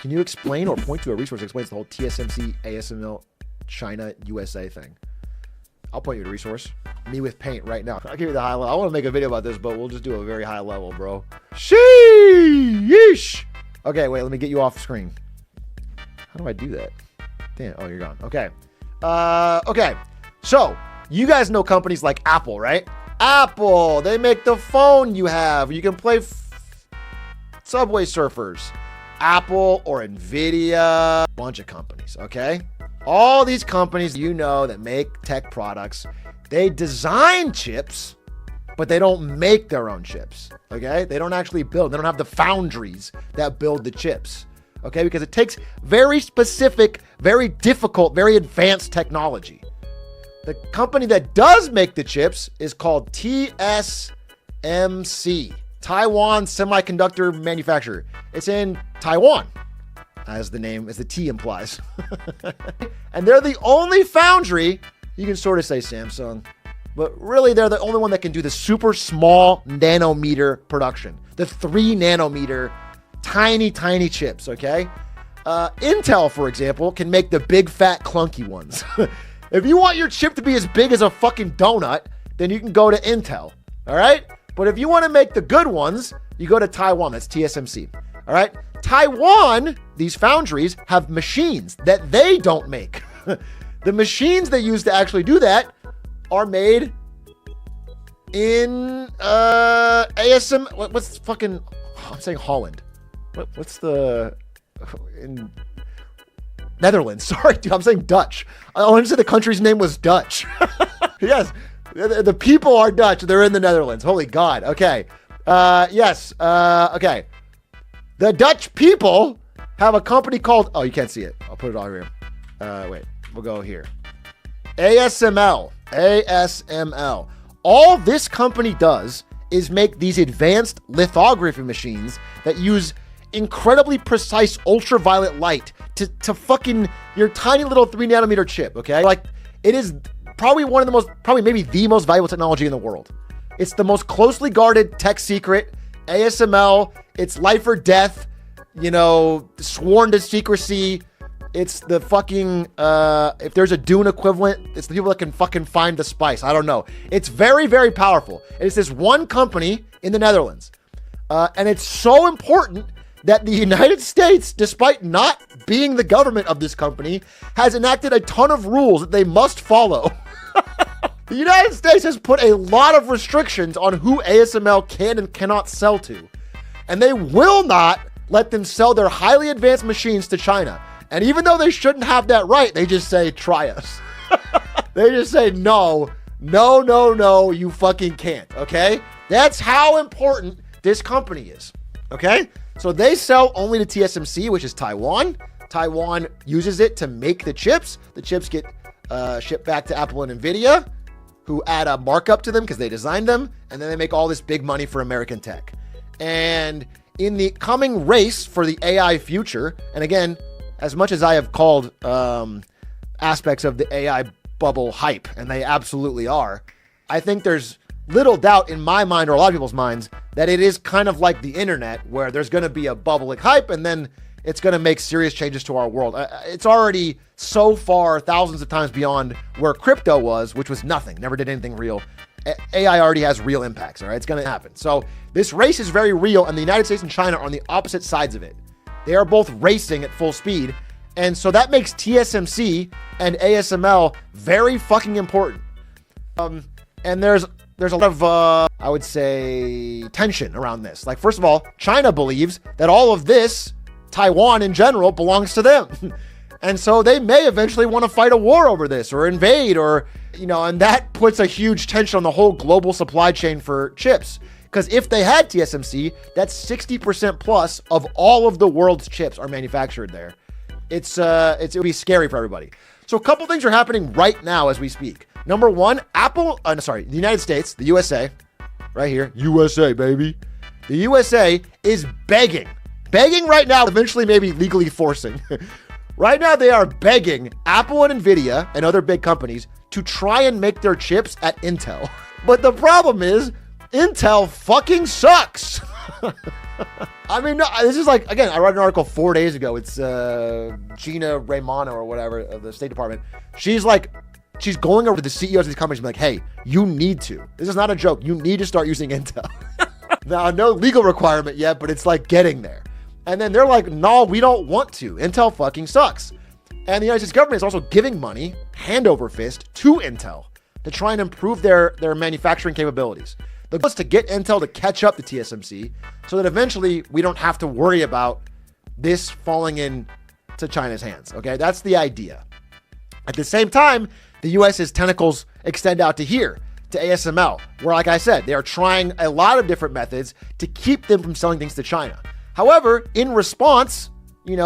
Can you explain or point to a resource that explains the whole TSMC, ASML, China, USA thing? I'll point you to a resource. Me with paint right now. I'll give you the high level. I want to make a video about this, but we'll just do a very high level, bro. Sheesh. Okay, wait, let me get you off screen. How do I do that? Damn, oh, you're gone. Okay. Okay. So, you guys know companies like Apple, right? Apple, they make the phone you have. You can play Subway Surfers. Apple or nvidia, bunch of companies, okay? All these companies you know that make tech products, they design chips, but they don't make their own chips, okay? They don't actually build. They don't have the foundries that build the chips, okay? Because it takes very specific, very difficult, very advanced technology. The company that does make the chips is called TSMC, Taiwan Semiconductor Manufacturer. It's in Taiwan, as the T implies. And they're the only foundry, you can sort of say Samsung, but really they're the only one that can do the super small nanometer production, the 3 nanometer, tiny, tiny chips, okay? Intel, for example, can make the big, fat, clunky ones. If you want your chip to be as big as a fucking donut, then you can go to Intel, all right? But if you want to make the good ones, you go to Taiwan. That's TSMC. All right. Taiwan, these foundries have machines that they don't make. The machines they use to actually do that are made in what's fucking, I'm saying Holland. What's the, in Netherlands. Sorry, dude, I'm saying Dutch. I wanted to say the country's name was Dutch. Yes. The people are Dutch. They're in the Netherlands. Holy God. Okay. Yes. Okay. The Dutch people have a company called, oh, you can't see it. I'll put it all here. Wait, we'll go here. ASML. ASML. All this company does is make these advanced lithography machines that use incredibly precise ultraviolet light to fucking your tiny little 3 nanometer chip. Okay. Like, it is probably one of the most, probably maybe the most valuable technology in the world. It's the most closely guarded tech secret. ASML, it's life or death, you know, sworn to secrecy. It's the fucking, if there's a Dune equivalent, it's the people that can fucking find the spice. I don't know. It's very, very powerful. It's this one company in the Netherlands. And it's so important that the United States, despite not being the government of this company, has enacted a ton of rules that they must follow. The United States has put a lot of restrictions on who ASML can and cannot sell to. And they will not let them sell their highly advanced machines to China. And even though they shouldn't have that right, they just say, try us. They just say, no, you fucking can't, okay? That's how important this company is, okay? So they sell only to TSMC, which is Taiwan. Taiwan uses it to make the chips. The chips get shipped back to Apple and nvidia, who add a markup to them because they designed them, and then they make all this big money for American tech. And in the coming race for the AI future, and again, as much as I have called aspects of the AI bubble hype, and they absolutely are, I think there's little doubt in my mind, or a lot of people's minds, that it is kind of like the internet, where there's going to be a bubble like hype, and then it's going to make serious changes to our world. It's already so far thousands of times beyond where crypto was, which was nothing, never did anything real. AI already has real impacts, all right? It's going to happen. So this race is very real, and the United States and China are on the opposite sides of it. They are both racing at full speed, and so that makes TSMC and ASML very fucking important. And there's a lot of, I would say, tension around this. Like, first of all, China believes that all of this, Taiwan in general, belongs to them. And so they may eventually want to fight a war over this or invade, or, you know, and that puts a huge tension on the whole global supply chain for chips. Because if they had TSMC, that's 60% plus of all of the world's chips are manufactured there. It would be scary for everybody. So a couple things are happening right now as we speak. Number one, the United States, the USA, right here, USA, baby. The USA is begging right now, eventually maybe legally forcing. Right now, they are begging Apple and nvidia and other big companies to try and make their chips at Intel. But the problem is, Intel fucking sucks. I mean, no, this is like, again, I read an article 4 days ago. It's Gina Raimondo or whatever of the State Department. She's going over to the CEOs of these companies and be like, hey, you need to. This is not a joke. You need to start using Intel. Now, no legal requirement yet, but it's like getting there. And then they're like, no, we don't want to. Intel fucking sucks. And the United States government is also giving money, hand over fist, to Intel to try and improve their manufacturing capabilities. The goal is to get Intel to catch up to TSMC so that eventually we don't have to worry about this falling into China's hands. Okay, that's the idea. At the same time, the US's tentacles extend out to here, to ASML, where, like I said, they are trying a lot of different methods to keep them from selling things to China. However, in response,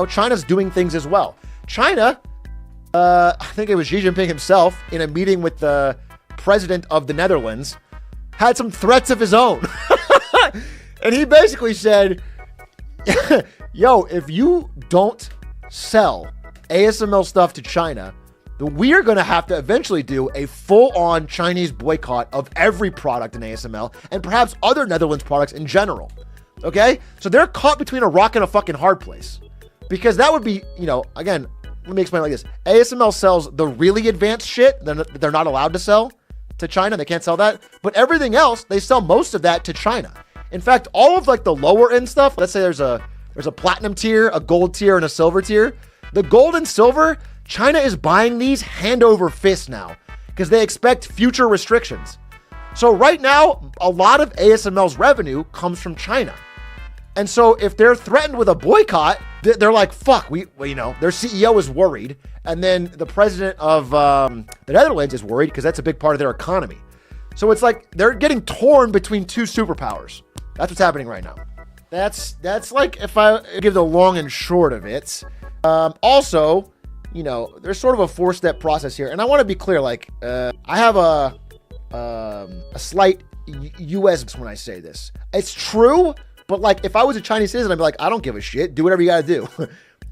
China's doing things as well. China, I think it was Xi Jinping himself, in a meeting with the president of the Netherlands, had some threats of his own. And he basically said, yo, if you don't sell ASML stuff to China, we are going to have to eventually do a full-on Chinese boycott of every product in ASML and perhaps other Netherlands products in general. Okay? So they're caught between a rock and a fucking hard place. Because that would be, again, let me explain it like this. ASML sells the really advanced shit that they're not allowed to sell to China. They can't sell that. But everything else, they sell most of that to China. In fact, all of like the lower end stuff, let's say there's a platinum tier, a gold tier, and a silver tier. The gold and silver, China is buying these hand over fist now because they expect future restrictions. So right now, a lot of ASML's revenue comes from China. And so if they're threatened with a boycott, they're like, fuck, their CEO is worried. And then the president of the Netherlands is worried because that's a big part of their economy. So it's like they're getting torn between two superpowers. That's what's happening right now. That's like, if I give the long and short of it. Also, there's sort of a 4-step process here. And I want to be clear, I have a slight US when I say this. It's true. But like, if I was a Chinese citizen, I'd be like, I don't give a shit. Do whatever you gotta do.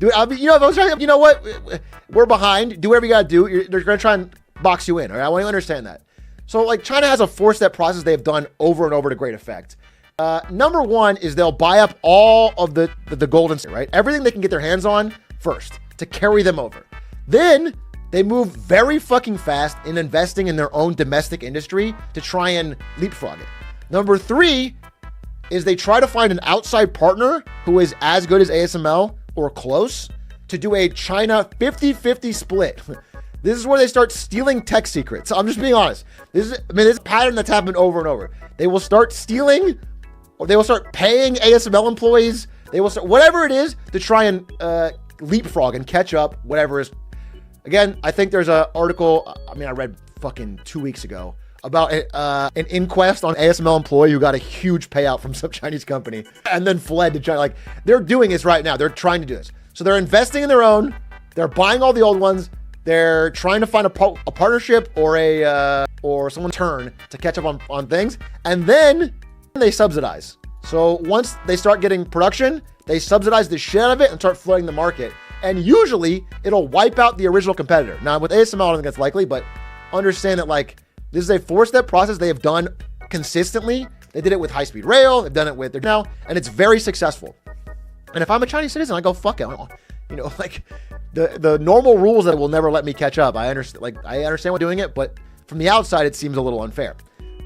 If I was trying, what? We're behind. Do whatever you gotta do. They're gonna try and box you in. All right, I want you to understand that. So like, China has a 4-step process they've done over and over to great effect. Number one is they'll buy up all of the golden, right? Everything they can get their hands on first to carry them over. Then they move very fucking fast in investing in their own domestic industry to try and leapfrog it. Number 3 is they try to find an outside partner who is as good as ASML or close to do a China 50-50 split. This is where they start stealing tech secrets. I'm just being honest. This is a pattern that's happened over and over. They will start stealing, or they will start paying ASML employees. They will start whatever it is to try and leapfrog and catch up, whatever is. Again, I think there's an article, I read fucking 2 weeks ago about an inquest on ASML employee who got a huge payout from some Chinese company and then fled to China. Like, they're doing this right now. They're trying to do this. So they're investing in their own. They're buying all the old ones. They're trying to find a partnership or someone turn to catch up on things. And then they subsidize. So once they start getting production, they subsidize the shit out of it and start flooding the market. And usually it'll wipe out the original competitor. Now with ASML, I don't think that's likely, but understand that like, this is a 4-step process they have done consistently. They did it with high-speed rail. They've done it with now, and it's very successful. And if I'm a Chinese citizen, I go, fuck it. Like the normal rules that will never let me catch up. I understand what doing it, but from the outside, it seems a little unfair,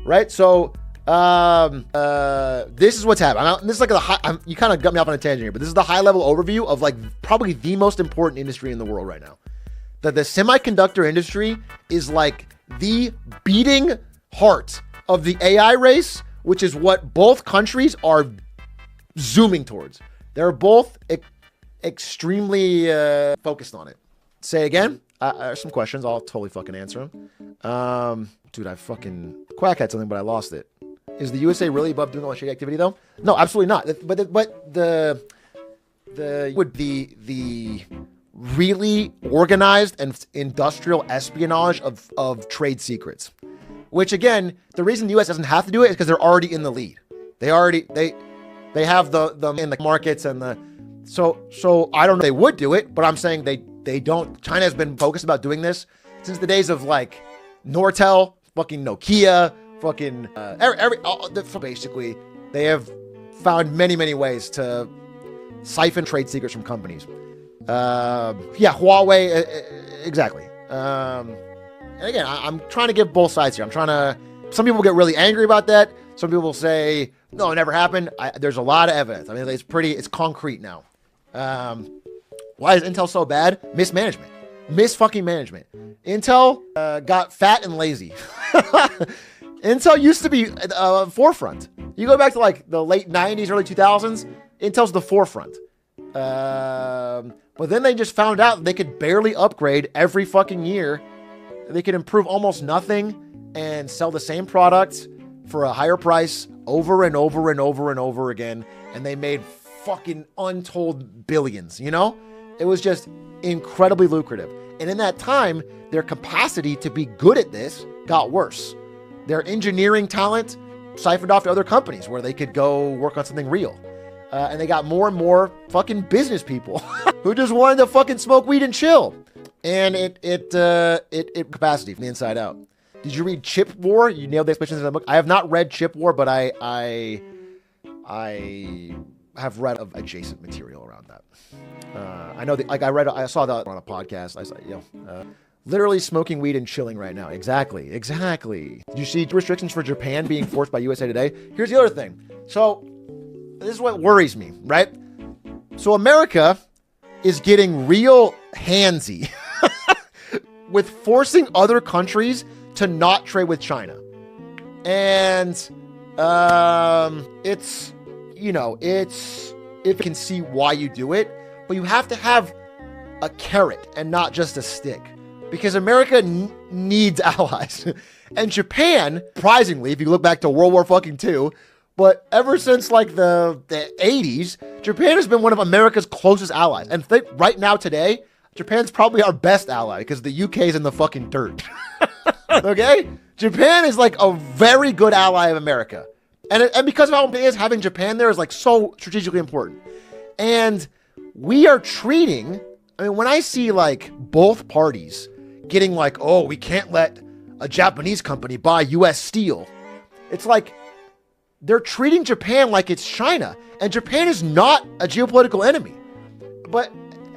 right? So this is what's happening. This is like you kind of got me off on a tangent here, but this is the high-level overview of like probably the most important industry in the world right now. The semiconductor industry is like the beating heart of the AI race, which is what both countries are zooming towards. They're both extremely focused on it. Say again? There's some questions. I'll totally fucking answer them. Dude, I fucking Quack had something, but I lost it. Is the USA really above doing all the shady activity though? No, absolutely not. But the really organized and industrial espionage of trade secrets, which again, the reason the US doesn't have to do it is because they're already in the lead. They have the in the markets and so I don't know if they would do it, but I'm saying they don't. China has been focused about doing this since the days of like Nortel, fucking Nokia, fucking basically, they have found many ways to siphon trade secrets from companies. Huawei, exactly. And again, I'm trying to give both sides here. Some people get really angry about that. Some people say, no, it never happened. There's a lot of evidence. I mean, it's concrete now. Why is Intel so bad? Mismanagement. Fucking management. Intel got fat and lazy. Intel used to be forefront. You go back to like the late 90s, early 2000s, Intel's the forefront. But then they just found out they could barely upgrade every fucking year. They could improve almost nothing and sell the same products for a higher price over and over and over and over again. And they made fucking untold billions, you know? It was just incredibly lucrative. And in that time, their capacity to be good at this got worse. Their engineering talent siphoned off to other companies where they could go work on something real. And they got more and more fucking business people who just wanted to fucking smoke weed and chill. And it capacity from the inside out. Did you read Chip War? You nailed the explanations in the book. I have not read Chip War, but I have read of adjacent material around that. I know that, like, I saw that on a podcast. I said, literally smoking weed and chilling right now. Exactly. Did you see restrictions for Japan being forced by USA Today? Here's the other thing. So this is what worries me, right? So America is getting real handsy with forcing other countries to not trade with China. And if you can see why you do it, but you have to have a carrot and not just a stick, because America needs allies. And Japan, surprisingly, if you look back to World War fucking II, but ever since like the 80s, Japan has been one of America's closest allies. And right now today, Japan's probably our best ally because the UK is in the fucking dirt. Okay? Japan is like a very good ally of America. And because of how it is, having Japan there is like so strategically important. And we are treating, when I see like both parties getting like, oh, we can't let a Japanese company buy US steel. It's like they're treating Japan like it's China. And Japan is not a geopolitical enemy.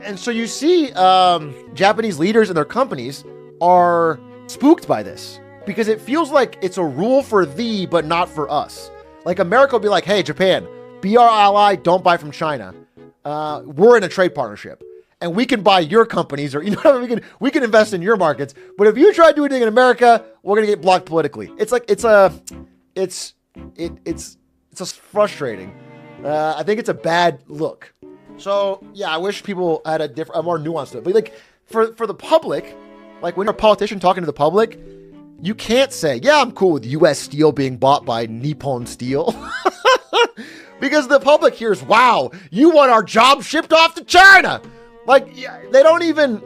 And so you see Japanese leaders and their companies are spooked by this because it feels like it's a rule for thee, but not for us. Like America will be like, hey, Japan, be our ally. Don't buy from China. We're in a trade partnership and we can buy your companies, or we can invest in your markets. But if you try to do anything in America, we're going to get blocked politically. It's frustrating. I think it's a bad look. So yeah, I wish people had a more nuanced to it. But like for the public, like when you're a politician talking to the public, you can't say, yeah, I'm cool with US steel being bought by Nippon Steel. Because the public hears, wow, you want our jobs shipped off to China. Like they don't even,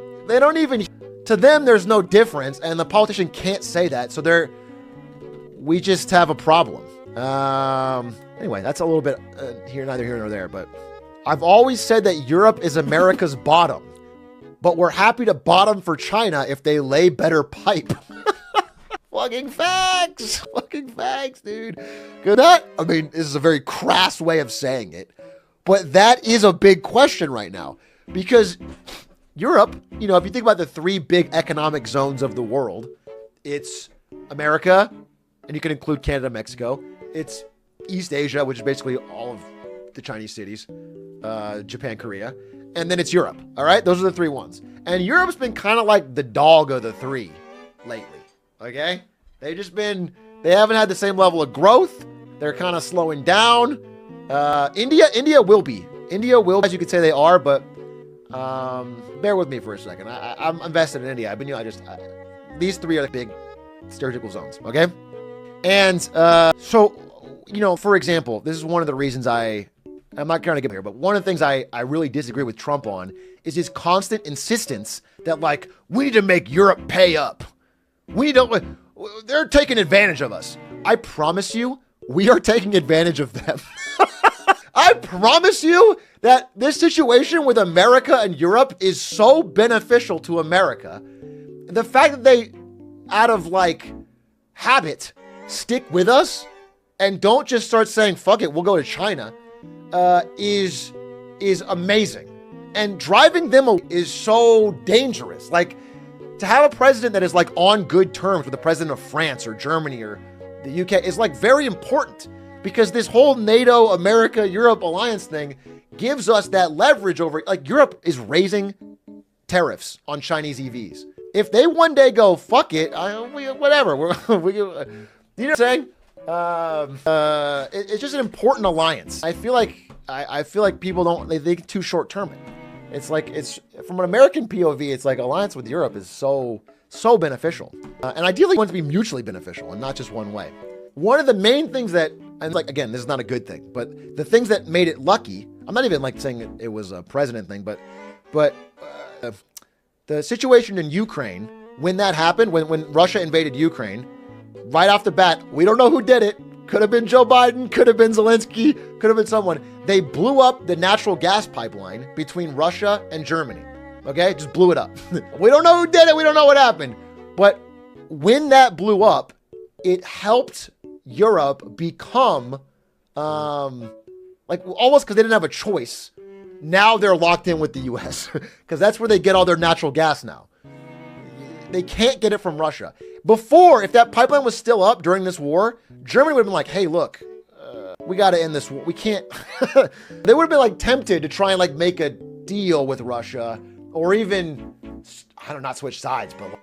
to them, there's no difference. And the politician can't say that. So we just have a problem. Anyway, that's a little bit neither here nor there, but I've always said that Europe is America's bottom, but we're happy to bottom for China if they lay better pipe. Fucking facts, dude. Good. This is a very crass way of saying it, but that is a big question right now because Europe, if you think about the three big economic zones of the world, it's America, and you can include Canada, Mexico. It's East Asia, which is basically all of the Chinese cities, Japan, Korea, and then it's Europe. All right, those are the three ones. And Europe's been kind of like the dog of the three lately. Okay, they haven't had the same level of growth. They're kind of slowing down. India will be, as you could say they are, but bear with me for a second. I'm invested in India. These three are the big stereotypical zones. Okay, and so. For example, this is one of the reasons I'm not trying to get here, but one of the things I really disagree with Trump on is his constant insistence that, like, we need to make Europe pay up. They're taking advantage of us. I promise you, we are taking advantage of them. I promise you that this situation with America and Europe is so beneficial to America. The fact that they, out of, like, habit, stick with us and don't just start saying, fuck it, we'll go to China, is amazing. And driving them is so dangerous. Like, to have a president that is like on good terms with the president of France or Germany or the UK is like very important, because this whole NATO, America, Europe alliance thing gives us that leverage over, like, Europe is raising tariffs on Chinese EVs. If they one day go, fuck it, whatever, you know what I'm saying? It's just an important alliance. I feel like people they think too short term. It's like, it's from an American POV, it's like alliance with Europe is so beneficial, and ideally we want it to be mutually beneficial and not just one way. One of the main things that, and like, again, this is not a good thing, but the things that made it lucky, I'm not even like saying it was a president thing, but the situation in Ukraine, when that happened, when Russia invaded Ukraine, right off the bat, we don't know who did it. Could have been Joe Biden, could have been Zelensky, could have been someone. They blew up the natural gas pipeline between Russia and Germany. Okay, just blew it up. We don't know who did it. We don't know what happened. But when that blew up, it helped Europe become like, almost, because they didn't have a choice. Now they're locked in with the US because that's where they get all their natural gas now. They can't get it from Russia. Before, if that pipeline was still up during this war, Germany would have been like, hey, look, we got to end this war. We can't. They would have been like tempted to try and like make a deal with Russia, or even, I don't know, not switch sides, but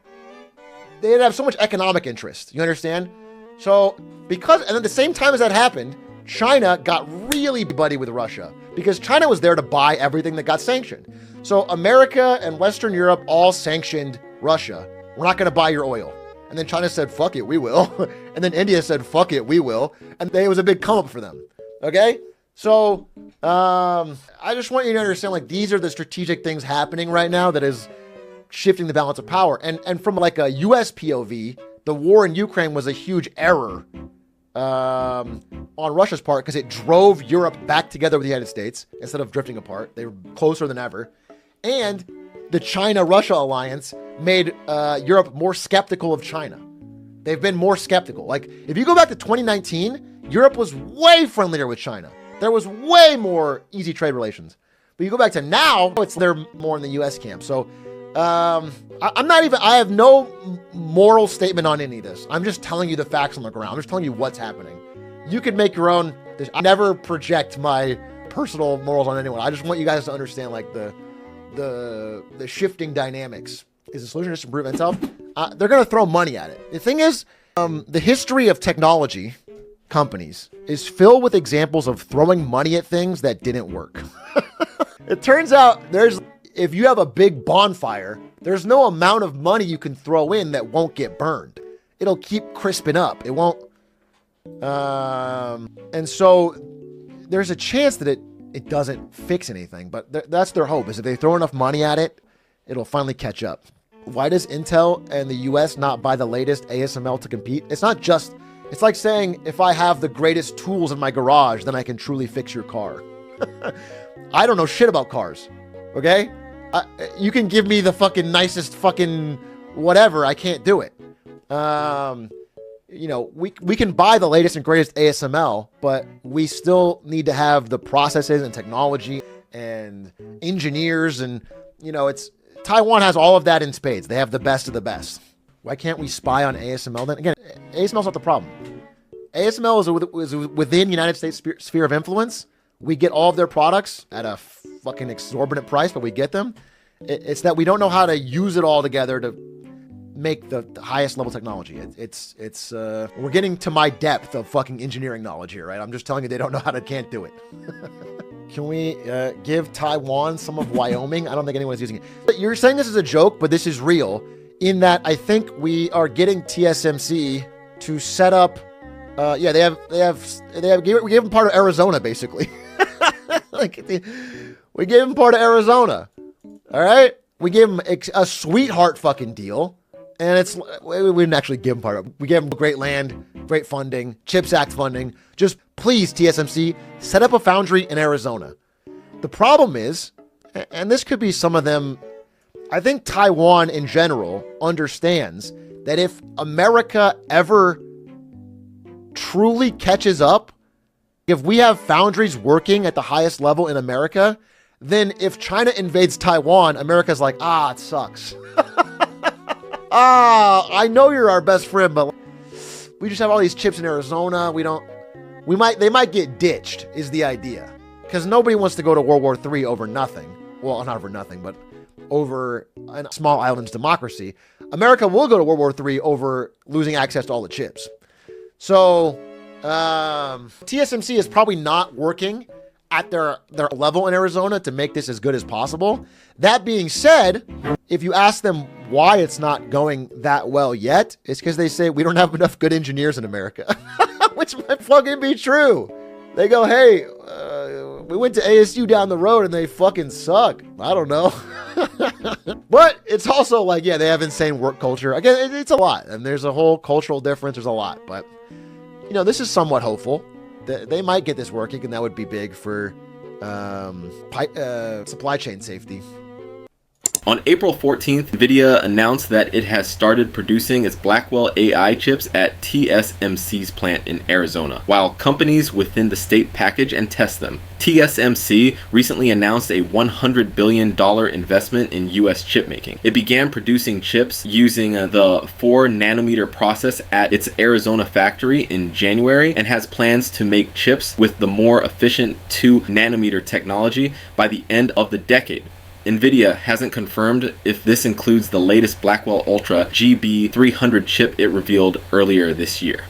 they'd have so much economic interest. You understand? So because, and at the same time as that happened, China got really buddy with Russia, because China was there to buy everything that got sanctioned. So America and Western Europe all sanctioned Russia. We're not going to buy your oil. And then China said, fuck it, we will. And then India said, fuck it, we will. And it was a big come up for them. Okay? So I just want you to understand, like, these are the strategic things happening right now that is shifting the balance of power. And from like a US POV, the war in Ukraine was a huge error on Russia's part, because it drove Europe back together with the United States instead of drifting apart. They were closer than ever. And the China-Russia alliance made Europe more skeptical of China. They've been more skeptical. Like, if you go back to 2019, Europe was way friendlier with China. There was way more easy trade relations. But you go back to now, they're more in the US camp. So I have no moral statement on any of this. I'm just telling you the facts on the ground. I'm just telling you what's happening. You could make your own. I never project my personal morals on anyone. I just want you guys to understand, like, the shifting dynamics. Is the solution just to improve itself? They're going to throw money at it. The thing is, the history of technology companies is filled with examples of throwing money at things that didn't work. It turns out if you have a big bonfire, there's no amount of money you can throw in that won't get burned. It'll keep crisping up. It won't. And so there's a chance that it doesn't fix anything, but that's their hope, is if they throw enough money at it, it'll finally catch up. Why does Intel and the US not buy the latest ASML to compete? It's like saying, if I have the greatest tools in my garage, then I can truly fix your car. I don't know shit about cars. Okay? You can give me the fucking nicest fucking whatever. I can't do it. We can buy the latest and greatest ASML, but we still need to have the processes and technology and engineers, and Taiwan has all of that in spades. They have the best of the best. Why can't we spy on ASML then? Again, ASML's not the problem. ASML is within United States sphere of influence. We get all of their products at a fucking exorbitant price, but we get them. It's that we don't know how to use it all together to make the highest level technology. We're getting to my depth of fucking engineering knowledge here, right? I'm just telling you they don't know can't do it. Can we give Taiwan some of Wyoming? I don't think anyone's using it. You're saying this is a joke, but this is real, in that I think we are getting TSMC to set up. We gave them part of Arizona, basically. We gave them part of Arizona. All right, we gave them a sweetheart fucking deal, and we didn't actually give them part of it. We gave them great land, great funding, CHIPS Act funding. Just please, TSMC, set up a foundry in Arizona. The problem is, and this could be some of them, I think Taiwan in general understands that if America ever truly catches up, if we have foundries working at the highest level in America, then if China invades Taiwan, America's like, it sucks. I know you're our best friend, but we just have all these chips in Arizona. They might get ditched is the idea. Because nobody wants to go to World War III over nothing. Well, not over nothing, but over a small island's democracy. America will go to World War III over losing access to all the chips. So TSMC is probably not working at their level in Arizona to make this as good as possible. That being said, if you ask them why it's not going that well yet, it's because they say we don't have enough good engineers in America, which might fucking be true. They go, hey, we went to ASU down the road and they fucking suck. I don't know. But it's also like, yeah, they have insane work culture. Again, it's a lot. And there's a whole cultural difference. There's a lot. But, this is somewhat hopeful. They might get this working, and that would be big for supply chain safety. On April 14th, nvidia announced that it has started producing its Blackwell AI chips at TSMC's plant in Arizona, while companies within the state package and test them. TSMC recently announced a $100 billion investment in US chip making. It began producing chips using the 4 nanometer process at its Arizona factory in January and has plans to make chips with the more efficient 2 nanometer technology by the end of the decade. nvidia hasn't confirmed if this includes the latest Blackwell Ultra GB300 chip it revealed earlier this year.